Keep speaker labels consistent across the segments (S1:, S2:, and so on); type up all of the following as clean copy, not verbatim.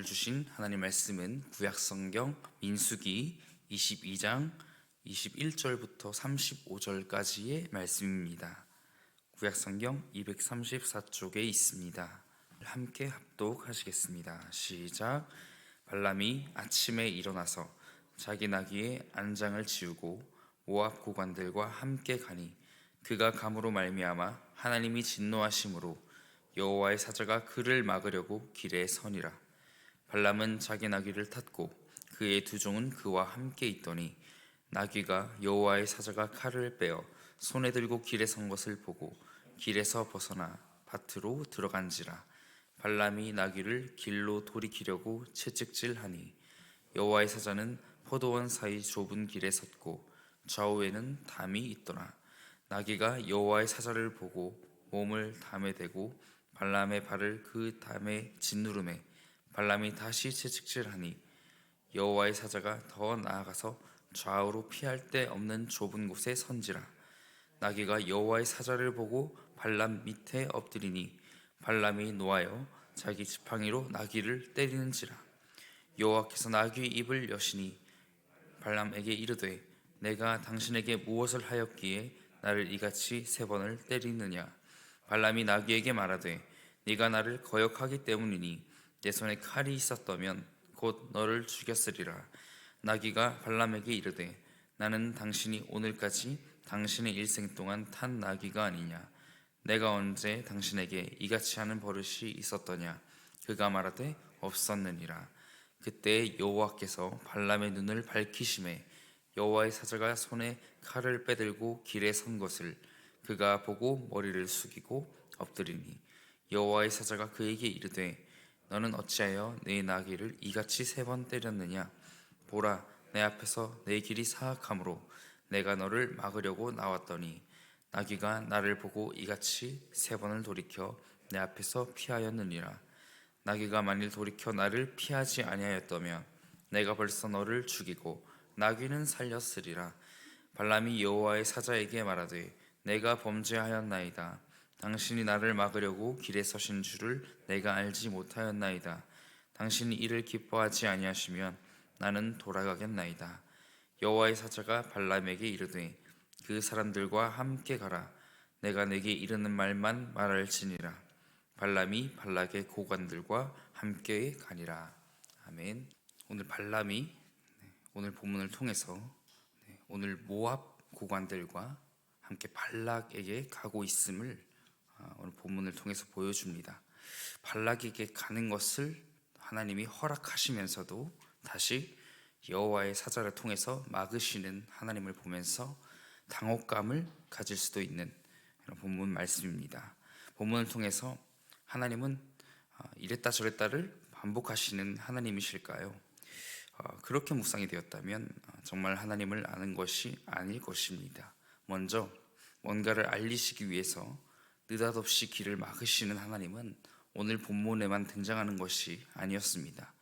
S1: 주신 하나님 말씀은 구약성경 민수기 22장 21절부터 35절까지의 말씀입니다. 구약성경 234쪽에 있습니다. 함께 합독하시겠습니다. 시작. 발람이 아침에 일어나서 자기 나귀의 안장을 지우고 모압 고관들과 함께 가니 그가 감으로 말미암아 하나님이 진노하심으로 여호와의 사자가 그를 막으려고 길에 서니라. 발람은 자기 나귀를 탔고 그의 두 종은 그와 함께 있더니 나귀가 여호와의 사자가 칼을 빼어 손에 들고 길에 선 것을 보고 길에서 벗어나 밭으로 들어간지라. 발람이 나귀를 길로 돌이키려고 채찍질하니 여호와의 사자는 포도원 사이 좁은 길에 섰고 좌우에는 담이 있더라. 나귀가 여호와의 사자를 보고 몸을 담에 대고 발람의 발을 그 담에 짓누르매 발람이 다시 채찍질하니 여호와의 사자가 더 나아가서 좌우로 피할 데 없는 좁은 곳에 선지라. 나귀가 여호와의 사자를 보고 발람 밑에 엎드리니 발람이 노하여 자기 지팡이로 나귀를 때리는지라. 여호와께서 나귀의 입을 여시니 발람에게 이르되 내가 당신에게 무엇을 하였기에 나를 이같이 세 번을 때리느냐. 발람이 나귀에게 말하되 네가 나를 거역하기 때문이니 내 손에 칼이 있었다면 곧 너를 죽였으리라. 나귀가 발람에게 이르되 나는 당신이 오늘까지 당신의 일생 동안 탄 나귀가 아니냐. 내가 언제 당신에게 이같이 하는 버릇이 있었더냐. 그가 말하되 없었느니라. 그때 여호와께서 발람의 눈을 밝히심에 여호와의 사자가 손에 칼을 빼들고 길에 선 것을 그가 보고 머리를 숙이고 엎드리니 여호와의 사자가 그에게 이르되 너는 어찌하여 내 나귀를 이같이 세 번 때렸느냐. 보라, 내 앞에서 내 길이 사악하므로 내가 너를 막으려고 나왔더니 나귀가 나를 보고 이같이 세 번을 돌이켜 내 앞에서 피하였느니라. 나귀가 만일 돌이켜 나를 피하지 아니하였다면 내가 벌써 너를 죽이고 나귀는 살렸으리라. 발람이 여호와의 사자에게 말하되 내가 범죄하였나이다. 당신이 나를 막으려고 길에 서신 줄을 내가 알지 못하였나이다. 당신이 이를 기뻐하지 아니하시면 나는 돌아가겠나이다. 여호와의 사자가 발람에게 이르되 그 사람들과 함께 가라. 내가 내게 이르는 말만 말할지니라. 발람이 발락의 고관들과 함께 가니라. 아멘. 오늘 발람이 오늘 본문을 통해서 오늘 모압 고관들과 함께 발락에게 가고 있음을 오늘 본문을 통해서 보여줍니다. 발락에게 가는 것을 하나님이 허락하시면서도 다시 여호와의 사자를 통해서 막으시는 하나님을 보면서 당혹감을 가질 수도 있는 이런 본문 말씀입니다. 본문을 통해서 하나님은 이랬다 저랬다를 반복하시는 하나님이실까요? 그렇게 묵상이 되었다면 정말 하나님을 아는 것이 아닐 것입니다. 먼저 뭔가를 알리시기 위해서 느닷없이 길을 막으시는 하나님은 오늘 본문에만 등장하는 것이 아니었습니다.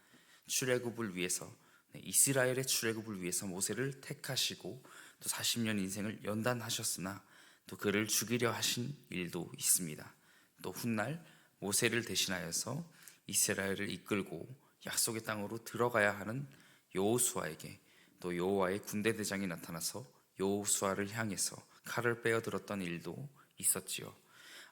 S1: 출애굽을 위해서, 이스라엘의 출애굽을 위해서 모세를 택하시고 또 40년 인생을 연단하셨으나 또 그를 죽이려 하신 일도 있습니다. 또 훗날 모세를 대신하여서 이스라엘을 이끌고 약속의 땅으로 들어가야 하는 여호수아에게 또 여호와의 군대 대장이 나타나서 여호수아를 향해서 칼을 빼어들었던 일도 있었지요.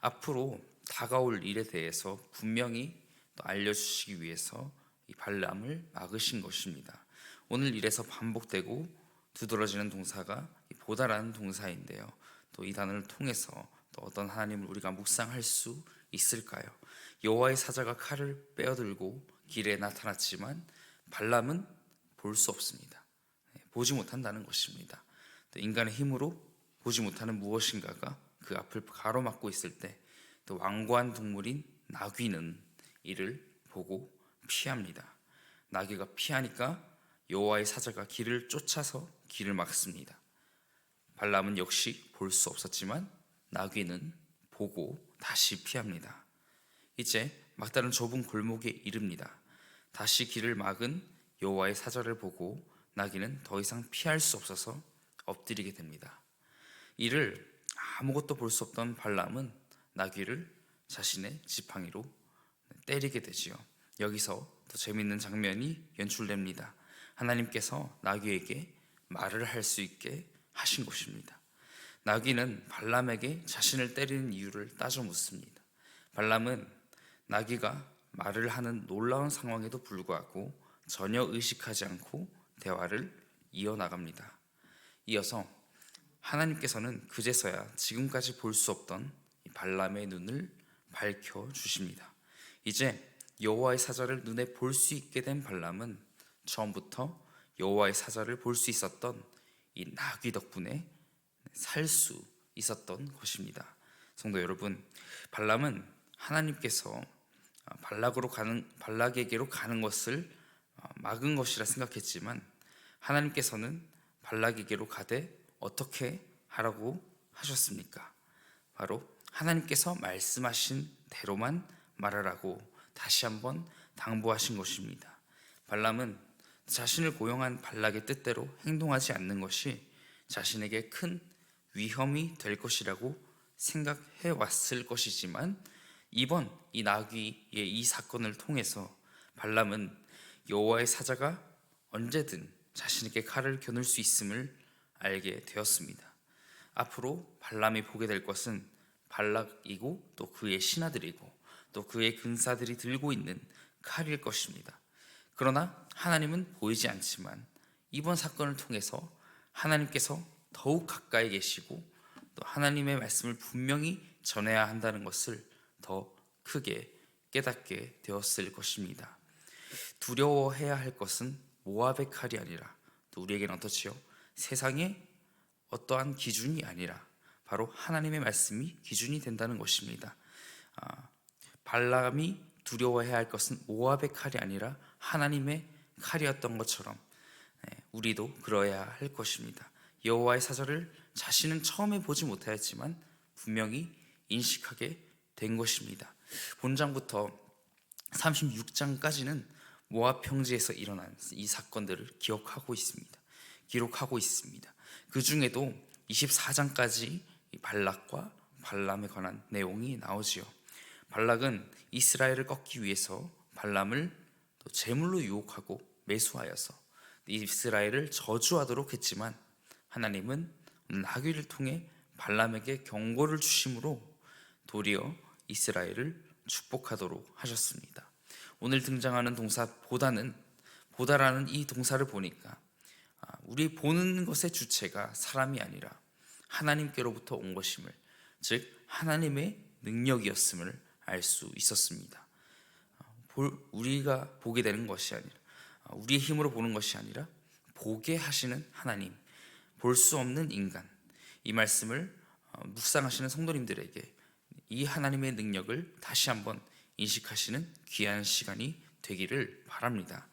S1: 앞으로 다가올 일에 대해서 분명히 또 알려주시기 위해서 이 발람을 막으신 것입니다. 오늘 일에서 반복되고 두드러지는 동사가 보다라는 동사인데요. 또 이 단어를 통해서 또 어떤 하나님을 우리가 묵상할 수 있을까요? 여호와의 사자가 칼을 빼어들고 길에 나타났지만 발람은 볼 수 없습니다. 보지 못한다는 것입니다. 또 인간의 힘으로 보지 못하는 무엇인가가 그 앞을 가로막고 있을 때 또 완고한 동물인 나귀는 이를 보고 피합니다. 나귀가 피하니까 여호와의 사자가 길을 쫓아서 길을 막습니다. 발람은 역시 볼 수 없었지만 나귀는 보고 다시 피합니다. 이제 막다른 좁은 골목에 이릅니다. 다시 길을 막은 여호와의 사자를 보고 나귀는 더 이상 피할 수 없어서 엎드리게 됩니다. 이를 아무것도 볼 수 없던 발람은 나귀를 자신의 지팡이로 때리게 되지요. 여기서 또 재밌는 장면이 연출됩니다. 하나님께서 나귀에게 말을 할 수 있게 하신 것입니다. 나귀는 발람에게 자신을 때리는 이유를 따져 묻습니다. 발람은 나귀가 말을 하는 놀라운 상황에도 불구하고 전혀 의식하지 않고 대화를 이어나갑니다. 이어서 하나님께서는 그제서야 지금까지 볼 수 없던 발람의 눈을 밝혀주십니다. 이제 여호와의 사자를 눈에 볼 수 있게 된 발람은 처음부터 여호와의 사자를 볼 수 있었던 이 나귀 덕분에 살 수 있었던 것입니다. 성도 여러분, 발람은 하나님께서 발락에게로 가는 것을 막은 것이라 생각했지만 하나님께서는 발락에게로 가되 어떻게 하라고 하셨습니까? 바로 하나님께서 말씀하신 대로만 말하라고 다시 한번 당부하신 것입니다. 발람은 자신을 고용한 발락의 뜻대로 행동하지 않는 것이 자신에게 큰 위험이 될 것이라고 생각해 왔을 것이지만 이번 이 나귀의 이 사건을 통해서 발람은 여호와의 사자가 언제든 자신에게 칼을 겨눌 수 있음을 알게 되었습니다. 앞으로 발람이 보게 될 것은 발락이고 또 그의 신하들이고 또 그의 군사들이 들고 있는 칼일 것입니다. 그러나 하나님은 보이지 않지만 이번 사건을 통해서 하나님께서 더욱 가까이 계시고 또 하나님의 말씀을 분명히 전해야 한다는 것을 더 크게 깨닫게 되었을 것입니다. 두려워해야 할 것은 모압의 칼이 아니라 또 우리에게는 어떻지요? 세상의 어떠한 기준이 아니라 바로 하나님의 말씀이 기준이 된다는 것입니다. 발람이 두려워해야 할 것은 모압의 칼이 아니라 하나님의 칼이었던 것처럼 우리도 그러해야 할 것입니다. 여호와의 사자를 자신은 처음에 보지 못하였지만 분명히 인식하게 된 것입니다. 본장부터 36장까지는 모압 평지에서 일어난 이 사건들을 기록하고 있습니다. 그 중에도 24장까지 발락과 발람에 관한 내용이 나오지요. 발락은 이스라엘을 꺾기 위해서 발람을 제물로 유혹하고 매수하여서 이스라엘을 저주하도록 했지만 하나님은 나귀를 통해 발람에게 경고를 주심으로 도리어 이스라엘을 축복하도록 하셨습니다. 오늘 등장하는 동사 보다라는 이 동사를 보니까 우리 보는 것의 주체가 사람이 아니라 하나님께로부터 온 것임을, 즉 하나님의 능력이었음을 알 수 있었습니다. 우리가 보게 되는 것이 아니라 우리의 힘으로 보는 것이 아니라 보게 하시는 하나님, 볼 수 없는 인간, 이 말씀을 묵상하시는 성도님들에게 이 하나님의 능력을 다시 한번 인식하시는 귀한 시간이 되기를 바랍니다.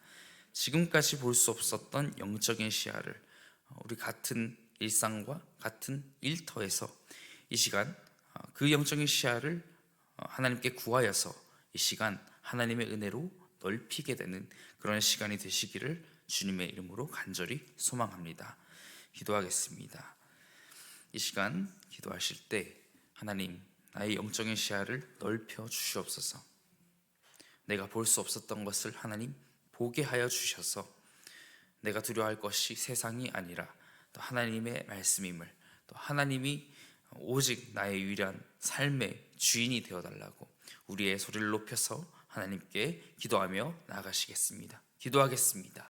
S1: 지금까지 볼 수 없었던 영적인 시야를 우리 같은 일상과 같은 일터에서 이 시간 그 영적인 시야를 하나님께 구하여서 이 시간 하나님의 은혜로 넓히게 되는 그런 시간이 되시기를 주님의 이름으로 간절히 소망합니다. 기도하겠습니다. 이 시간 기도하실 때 하나님, 나의 영적인 시야를 넓혀 주시옵소서. 내가 볼 수 없었던 것을 하나님 보게 하여 주셔서 내가 두려워할 것이 세상이 아니라 또 하나님의 말씀임을, 또 하나님이 오직 나의 유일한 삶의 주인이 되어달라고 우리의 소리를 높여서 하나님께 기도하며 나아가시겠습니다. 기도하겠습니다.